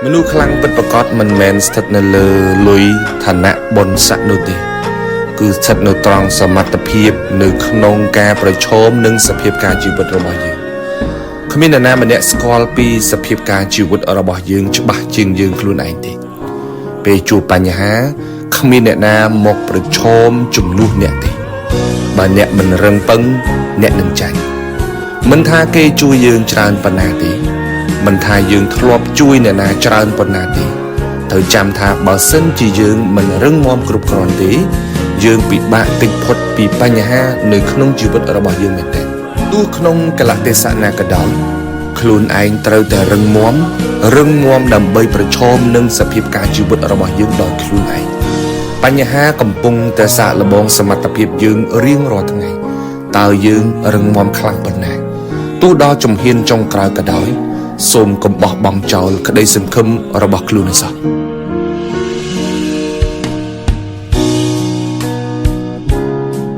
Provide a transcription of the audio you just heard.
មនុស្សខ្លាំងពិតប្រាកដមិនមែនស្ថិតនៅលើលុយឋានៈបុណ្យស័ក្តិនោះទេគឺស្ថិតនៅត្រង់សមត្ថភាពនៅក្នុងការប្រឈមនឹងសភាពការជីវិតរបស់យើងគ្មាននរណាម្នាក់ស្គាល់ពីសភាពការជីវិតរបស់យើងច្បាស់ជាងយើងខ្លួនឯងទេពេលជួបបញ្ហាគ្មានអ្នកណាមកប្រឈមជំនួសអ្នកទេបើអ្នកមិនរឹងប៉ឹងអ្នកនឹងចាញ់មិនថាគេជួយយើងច្រើនប៉ុណ្ណាទេមិនថាយើងធ្លាប់ជួយអ្នកណាច្រើនប៉ុណ្ណាទេត្រូវចាំថាបើសិនជាយើងមិនរឹងមាំគ្រប់គ្រាន់ទេយើងពិបាកគេចផុតពីបញ្ហានៅក្នុងជីវិតរបស់យើងមែនទេទោះក្នុងកលៈទេសៈណាក៏ដោយខ្លួនឯងត្រូវតែរឹងមាំដើម្បីប្រឈមនឹងសភាពការជីវិតរបស់យើងដោយខ្លួនឯងបញ្ហាកំពុងតែសាកល្បងសមត្ថភាពយើងរៀងរាល់ថ្ងៃតើយើងរឹងមាំខ្លាំងប៉ុណ្ណាទោះដល់ជំហានចុងក្រោយក៏ដោយសូមកុំបោះបង់ចោលក្តីសង្ឃឹមរបស់ខ្លួនឯងសោះ